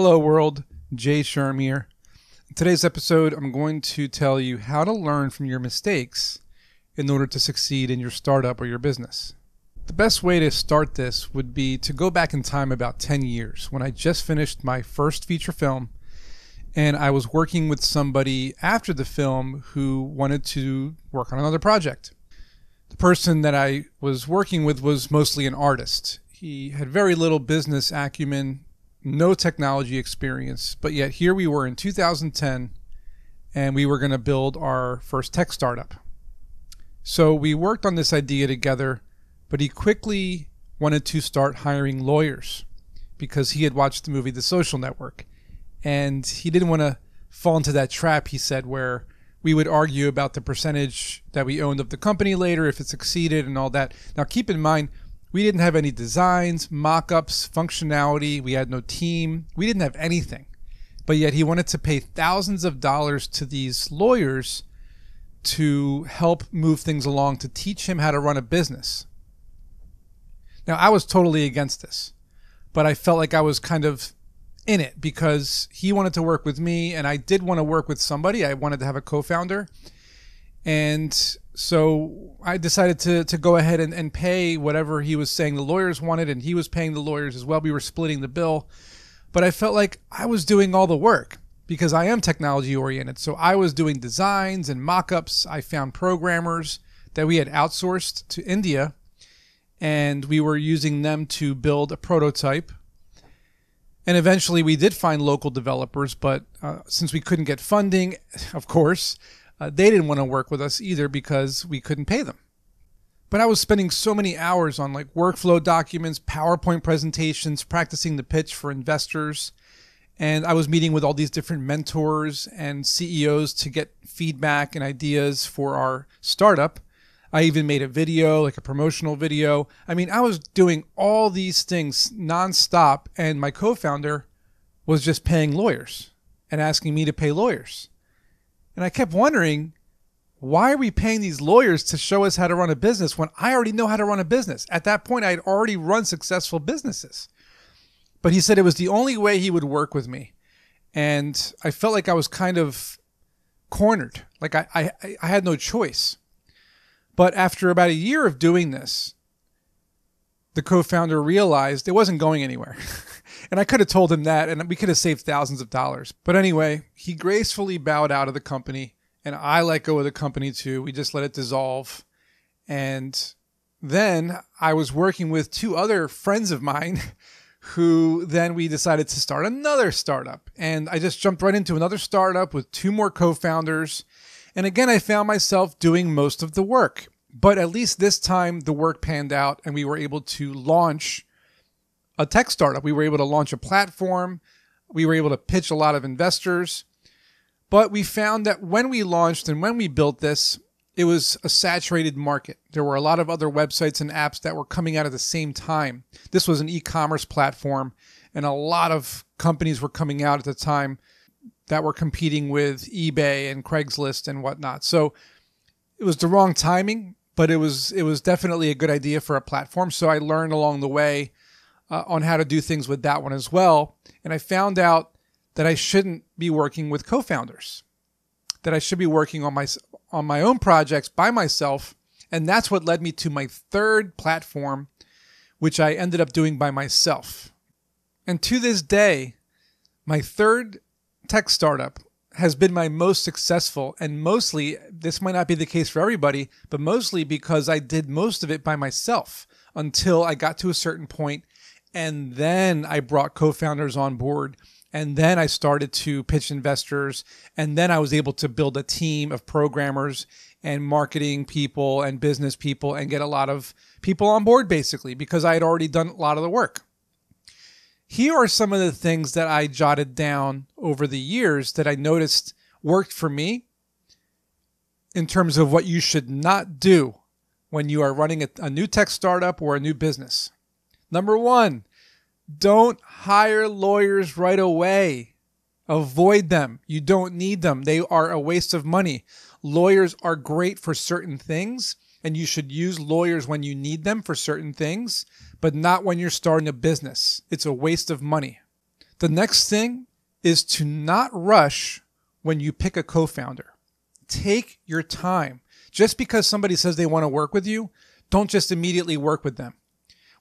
Hello world, Jay Sherm here. In today's episode, I'm going to tell you how to learn from your mistakes in order to succeed in your startup or your business. The best way to start this would be to go back in time about 10 years when I just finished my first feature film and I was working with somebody after the film who wanted to work on another project. The person that I was working with was mostly an artist. He had very little business acumen, no technology experience, but yet here we were in 2010 and we were going to build our first tech startup. So we worked on this idea together, but he quickly wanted to start hiring lawyers because he had watched the movie The Social Network and he didn't want to fall into that trap, he said, where we would argue about the percentage that we owned of the company later if it succeeded and all that. Now keep in mind, we didn't have any designs, mock-ups, functionality. We had no team. We didn't have anything. But yet he wanted to pay thousands of dollars to these lawyers to help move things along, to teach him how to run a business. Now, I was totally against this, but I felt like I was kind of in it because he wanted to work with me and I did want to work with somebody. I wanted to have a co-founder. And so I decided to go ahead and pay whatever he was saying the lawyers wanted, and he was paying the lawyers as well. We were splitting the bill. But I felt like I was doing all the work because I am technology oriented. So I was doing designs and mock-ups. I found programmers that we had outsourced to India, and we were using them to build a prototype. And eventually we did find local developers, but since we couldn't get funding, of course, they didn't want to work with us either because we couldn't pay them. But I was spending so many hours on like workflow documents, PowerPoint presentations, practicing the pitch for investors. And I was meeting with all these different mentors and CEOs to get feedback and ideas for our startup. I even made a video, like a promotional video. I mean, I was doing all these things nonstop, and my co-founder was just paying lawyers and asking me to pay lawyers. And I kept wondering, why are we paying these lawyers to show us how to run a business when I already know how to run a business? At that point, I had already run successful businesses. But he said it was the only way he would work with me. And I felt like I was kind of cornered, like I had no choice. But after about a year of doing this, the co-founder realized it wasn't going anywhere. And I could have told him that, and we could have saved thousands of dollars. But anyway, he gracefully bowed out of the company, and I let go of the company too. We just let it dissolve. And then I was working with two other friends of mine who then we decided to start another startup. And I just jumped right into another startup with two more co-founders. And again, I found myself doing most of the work. But at least this time, the work panned out and we were able to launch a tech startup. We were able to launch a platform. We were able to pitch a lot of investors. But we found that when we launched and when we built this, it was a saturated market. There were a lot of other websites and apps that were coming out at the same time. This was an e-commerce platform, and a lot of companies were coming out at the time that were competing with eBay and Craigslist and whatnot. So it was the wrong timing, but it was definitely a good idea for a platform. So I learned along the way on how to do things with that one as well. And I found out that I shouldn't be working with co-founders, that I should be working on my own projects by myself. And that's what led me to my third platform, which I ended up doing by myself. And to this day, my third tech startup has been my most successful, and mostly, this might not be the case for everybody, but mostly because I did most of it by myself until I got to a certain point, and then I brought co-founders on board, and then I started to pitch investors, and then I was able to build a team of programmers and marketing people and business people and get a lot of people on board basically because I had already done a lot of the work. Here are some of the things that I jotted down over the years that I noticed worked for me in terms of what you should not do when you are running a new tech startup or a new business. Number one, don't hire lawyers right away. Avoid them. You don't need them. They are a waste of money. Lawyers are great for certain things, and you should use lawyers when you need them for certain things, but not when you're starting a business. It's a waste of money. The next thing is to not rush when you pick a co-founder. Take your time. Just because somebody says they want to work with you, don't just immediately work with them.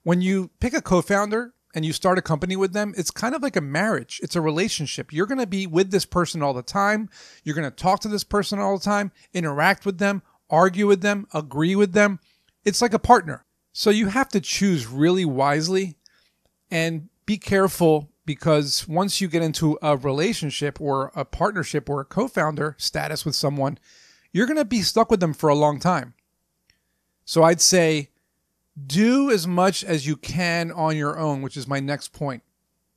When you pick a co-founder and you start a company with them, it's kind of like a marriage. It's a relationship. You're going to be with this person all the time. You're going to talk to this person all the time, interact with them, argue with them, agree with them. It's like a partner. So you have to choose really wisely and be careful, because once you get into a relationship or a partnership or a co-founder status with someone, you're going to be stuck with them for a long time. So I'd say do as much as you can on your own, which is my next point.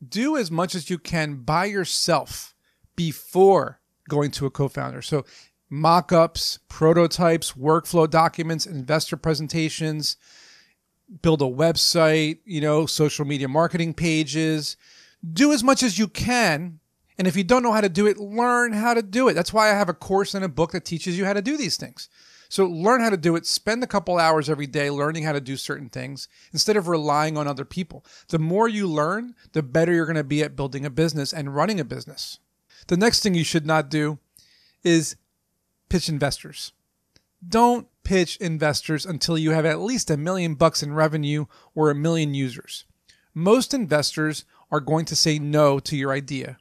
Do as much as you can by yourself before going to a co-founder. So mock-ups, prototypes, workflow documents, investor presentations, build a website, social media marketing pages. Do as much as you can. And if you don't know how to do it, learn how to do it. That's why I have a course and a book that teaches you how to do these things. So learn how to do it. Spend a couple hours every day learning how to do certain things instead of relying on other people. The more you learn, the better you're going to be at building a business and running a business. The next thing you should not do is pitch investors. Don't pitch investors until you have at least $1 million in revenue or 1 million users. Most investors are going to say no to your idea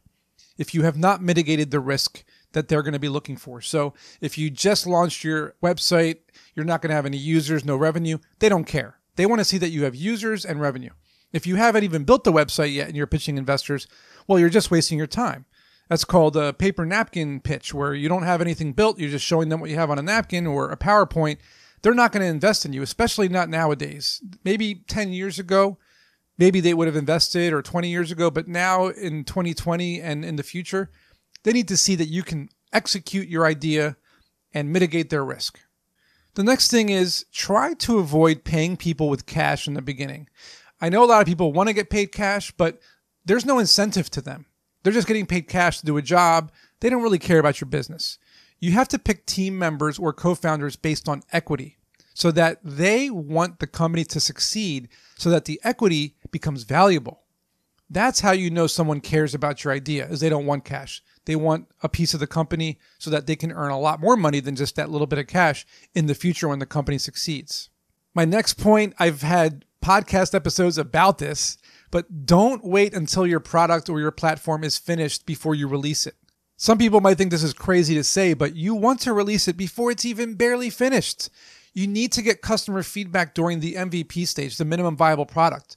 if you have not mitigated the risk that they're going to be looking for. So if you just launched your website, you're not going to have any users, no revenue, they don't care. They want to see that you have users and revenue. If you haven't even built the website yet and you're pitching investors, well, you're just wasting your time. That's called a paper napkin pitch, where you don't have anything built. You're just showing them what you have on a napkin or a PowerPoint. They're not going to invest in you, especially not nowadays. Maybe 10 years ago, maybe they would have invested, or 20 years ago, but now in 2020 and in the future, they need to see that you can execute your idea and mitigate their risk. The next thing is try to avoid paying people with cash in the beginning. I know a lot of people want to get paid cash, but there's no incentive to them. They're just getting paid cash to do a job. They don't really care about your business. You have to pick team members or co-founders based on equity, so that they want the company to succeed, so that the equity becomes valuable. That's how you know someone cares about your idea, is they don't want cash. They want a piece of the company so that they can earn a lot more money than just that little bit of cash in the future when the company succeeds. My next point, I've had podcast episodes about this, but don't wait until your product or your platform is finished before you release it. Some people might think this is crazy to say, but you want to release it before it's even barely finished. You need to get customer feedback during the MVP stage, the minimum viable product.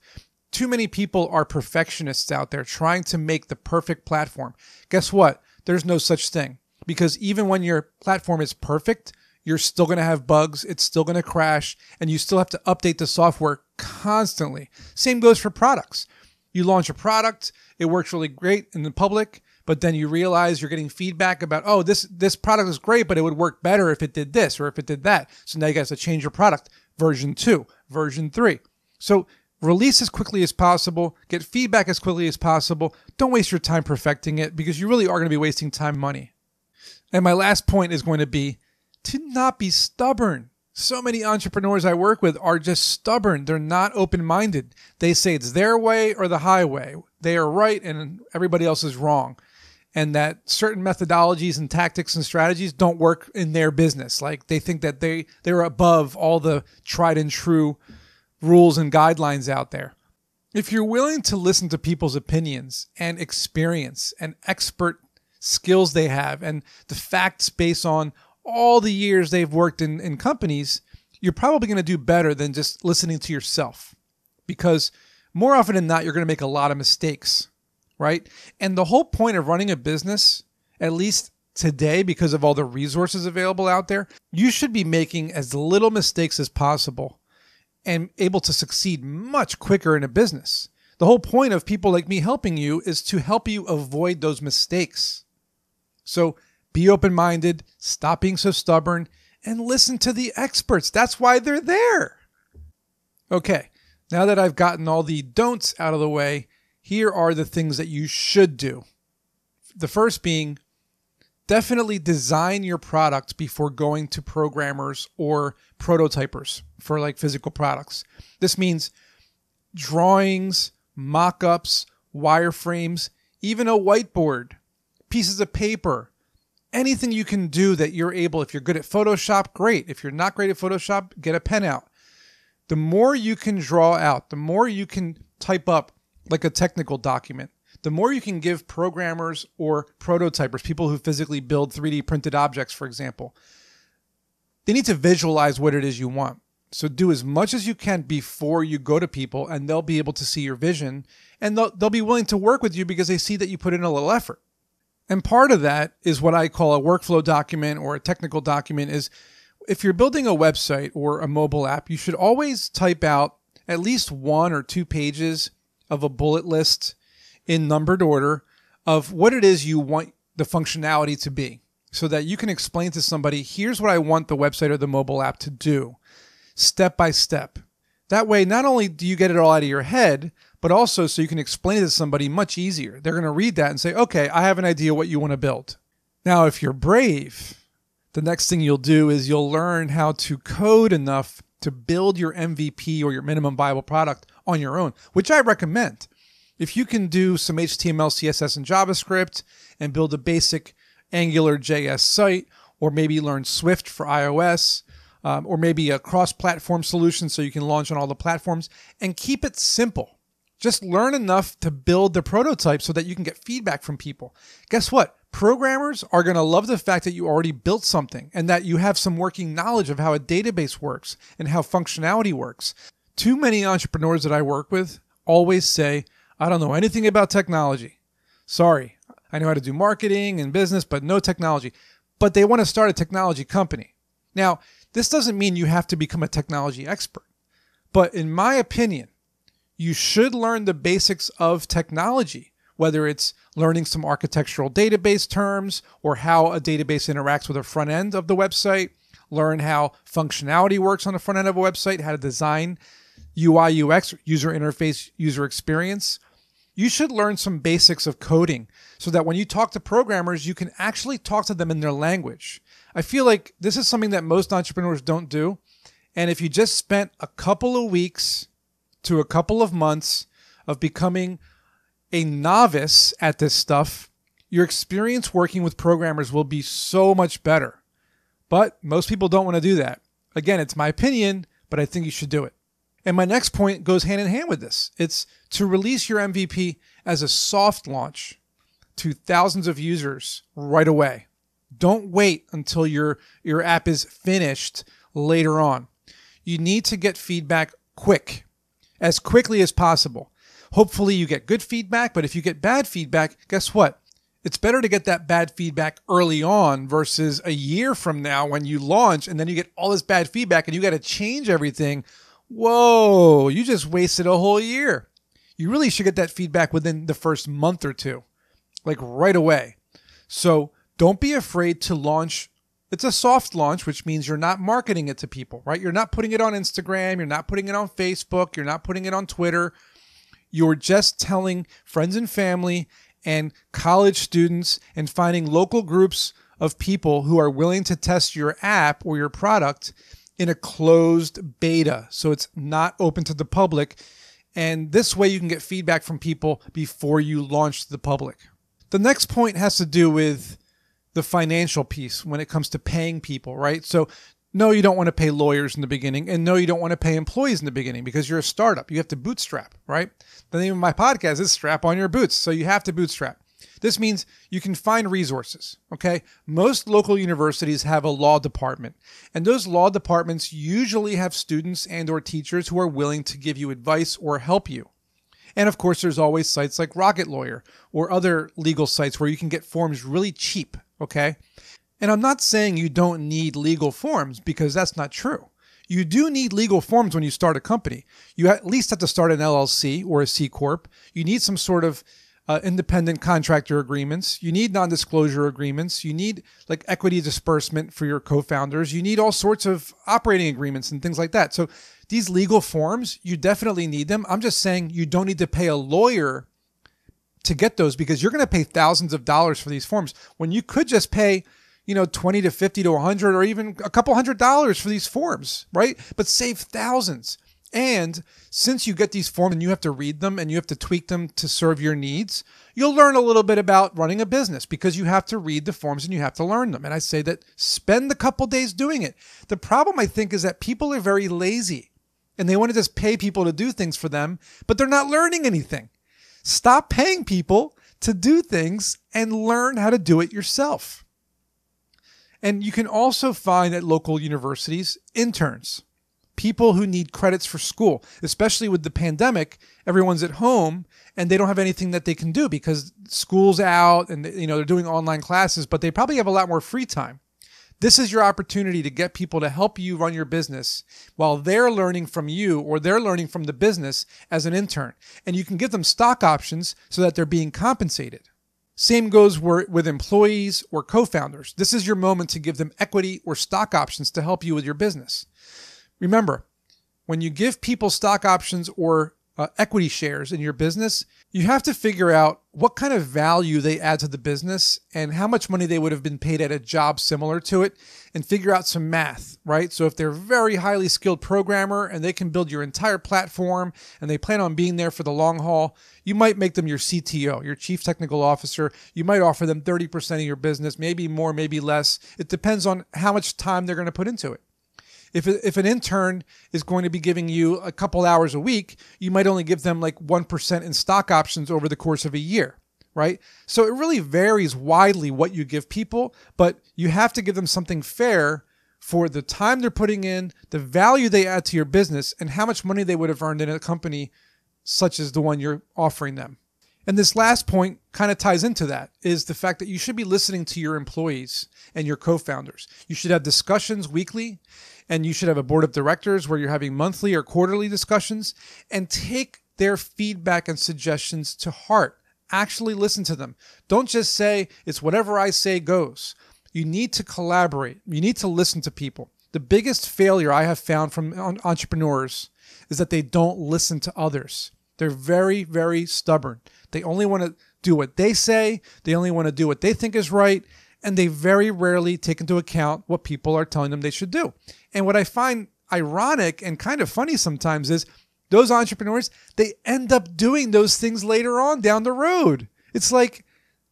Too many people are perfectionists out there trying to make the perfect platform. Guess what? There's no such thing. Because even when your platform is perfect, you're still going to have bugs, it's still going to crash, and you still have to update the software constantly. Same goes for products. You launch a product, it works really great in the public, but then you realize you're getting feedback about, oh, this product is great, but it would work better if it did this or if it did that. So now you guys have to change your product. Version 2, version 3. So release as quickly as possible, get feedback as quickly as possible. Don't waste your time perfecting it, because you really are going to be wasting time and money. And my last point is going to be to not be stubborn. So many entrepreneurs I work with are just stubborn. They're not open-minded. They say it's their way or the highway. They are right and everybody else is wrong. And that certain methodologies and tactics and strategies don't work in their business. Like they think that they're above all the tried and true rules and guidelines out there. If you're willing to listen to people's opinions and experience and expert skills they have and the facts based on all the years they've worked in companies, you're probably going to do better than just listening to yourself. Because more often than not, you're going to make a lot of mistakes, right? And the whole point of running a business, at least today, because of all the resources available out there, you should be making as little mistakes as possible and able to succeed much quicker in a business. The whole point of people like me helping you is to help you avoid those mistakes. So be open-minded, stop being so stubborn, and listen to the experts. That's why they're there. Okay, now that I've gotten all the don'ts out of the way, here are the things that you should do. The first being, definitely design your product before going to programmers or prototypers for like physical products. This means drawings, mock-ups, wireframes, even a whiteboard, pieces of paper, anything you can do that you're able. If you're good at Photoshop, great. If you're not great at Photoshop, get a pen out. The more you can draw out, the more you can type up like a technical document, the more you can give programmers or prototypers, people who physically build 3D printed objects, for example. They need to visualize what it is you want. So do as much as you can before you go to people, and they'll be able to see your vision, and they'll be willing to work with you because they see that you put in a little effort. And part of that is what I call a workflow document or a technical document. Is if you're building a website or a mobile app, you should always type out at least 1 or 2 pages of a bullet list in numbered order of what it is you want the functionality to be, so that you can explain to somebody, here's what I want the website or the mobile app to do, step by step. That way, not only do you get it all out of your head, but also so you can explain it to somebody much easier. They're going to read that and say, okay, I have an idea what you want to build. Now, if you're brave, the next thing you'll do is you'll learn how to code enough to build your MVP or your minimum viable product on your own, which I recommend. If you can do some HTML, CSS, and JavaScript and build a basic Angular JS site, or maybe learn Swift for iOS, or maybe a cross-platform solution so you can launch on all the platforms, and keep it simple. Just learn enough to build the prototype so that you can get feedback from people. Guess what? Programmers are going to love the fact that you already built something and that you have some working knowledge of how a database works and how functionality works. Too many entrepreneurs that I work with always say, I don't know anything about technology. Sorry, I know how to do marketing and business, but no technology. But they want to start a technology company. Now, this doesn't mean you have to become a technology expert. But in my opinion, you should learn the basics of technology, whether it's learning some architectural database terms or how a database interacts with the front end of the website, learn how functionality works on the front end of a website, how to design UI, UX, user interface, user experience. You should learn some basics of coding so that when you talk to programmers, you can actually talk to them in their language. I feel like this is something that most entrepreneurs don't do. And if you just spent a couple of weeks to a couple of months of becoming a novice at this stuff, your experience working with programmers will be so much better. But most people don't want to do that. Again, it's my opinion, but I think you should do it. And my next point goes hand in hand with this. It's to release your MVP as a soft launch to thousands of users right away. Don't wait until your app is finished later on. You need to get feedback as quickly as possible. Hopefully you get good feedback, but if you get bad feedback, guess what? It's better to get that bad feedback early on versus a year from now when you launch and then you get all this bad feedback and you got to change everything. Whoa, you just wasted a whole year. You really should get that feedback within the first month or two, like right away. So don't be afraid to launch. It's a soft launch, which means you're not marketing it to people, right? You're not putting it on Instagram. You're not putting it on Facebook. You're not putting it on Twitter. You're just telling friends and family and college students and finding local groups of people who are willing to test your app or your product in a closed beta. So it's not open to the public. And this way you can get feedback from people before you launch to the public. The next point has to do with the financial piece when it comes to paying people, right? So no, you don't want to pay lawyers in the beginning, and no, you don't want to pay employees in the beginning because you're a startup. You have to bootstrap, right? The name of my podcast is Strap on Your Boots. So you have to bootstrap. This means you can find resources, okay? Most local universities have a law department, and those law departments usually have students and or teachers who are willing to give you advice or help you. And of course, there's always sites like Rocket Lawyer or other legal sites where you can get forms really cheap, okay? And I'm not saying you don't need legal forms because that's not true. You do need legal forms when you start a company. You at least have to start an LLC or a C Corp. You need some sort of independent contractor agreements. You need non-disclosure agreements. You need like equity disbursement for your co-founders. You need all sorts of operating agreements and things like that. So these legal forms, you definitely need them. I'm just saying you don't need to pay a lawyer to get those because you're going to pay thousands of dollars for these forms when you could just pay, $20 to $50 to $100 or even a couple $100 for these forms, right? But save thousands. And since you get these forms and you have to read them and you have to tweak them to serve your needs, you'll learn a little bit about running a business because you have to read the forms and you have to learn them. And I say that spend a couple days doing it. The problem, I think, is that people are very lazy and they want to just pay people to do things for them, but they're not learning anything. Stop paying people to do things and learn how to do it yourself. And you can also find at local universities interns, people who need credits for school, especially with the pandemic. Everyone's at home and they don't have anything that they can do because school's out and they're doing online classes, but they probably have a lot more free time. This is your opportunity to get people to help you run your business while they're learning from you or they're learning from the business as an intern. And you can give them stock options so that they're being compensated. Same goes with employees or co-founders. This is your moment to give them equity or stock options to help you with your business. Remember, when you give people stock options or equity shares in your business, you have to figure out what kind of value they add to the business and how much money they would have been paid at a job similar to it, and figure out some math, right? So if they're a very highly skilled programmer and they can build your entire platform and they plan on being there for the long haul, you might make them your CTO, your chief technical officer. You might offer them 30% of your business, maybe more, maybe less. It depends on how much time they're going to put into it. If an intern is going to be giving you a couple hours a week, you might only give them like 1% in stock options over the course of a year, right? So it really varies widely what you give people, but you have to give them something fair for the time they're putting in, the value they add to your business, and how much money they would have earned in a company such as the one you're offering them. And this last point kind of ties into that, is the fact that you should be listening to your employees and your co-founders. You should have discussions weekly, and you should have a board of directors where you're having monthly or quarterly discussions, and take their feedback and suggestions to heart. Actually listen to them. Don't just say, it's whatever I say goes. You need to collaborate. You need to listen to people. The biggest failure I have found from entrepreneurs is that they don't listen to others. They're very, very stubborn. They only want to do what they say. They only want to do what they think is right. And they very rarely take into account what people are telling them they should do. And what I find ironic and kind of funny sometimes is those entrepreneurs, they end up doing those things later on down the road. It's like,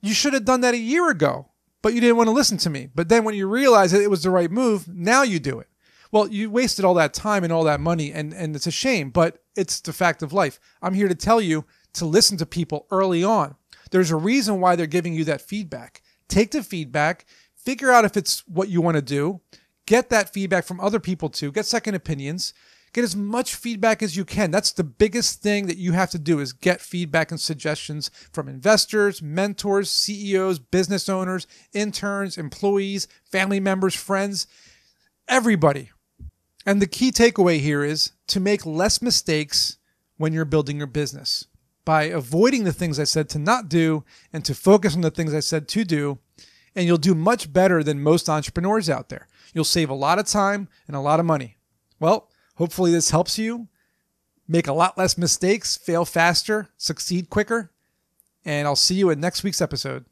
you should have done that a year ago, but you didn't want to listen to me. But then when you realize that it was the right move, now you do it. Well, you wasted all that time and all that money, and it's a shame, but it's the fact of life. I'm here to tell you to listen to people early on. There's a reason why they're giving you that feedback. Take the feedback, figure out if it's what you want to do, get that feedback from other people too, get second opinions, get as much feedback as you can. That's the biggest thing that you have to do, is get feedback and suggestions from investors, mentors, CEOs, business owners, interns, employees, family members, friends, everybody. And the key takeaway here is to make less mistakes when you're building your business by avoiding the things I said to not do and to focus on the things I said to do. And you'll do much better than most entrepreneurs out there. You'll save a lot of time and a lot of money. Well, hopefully this helps you make a lot less mistakes, fail faster, succeed quicker. And I'll see you in next week's episode.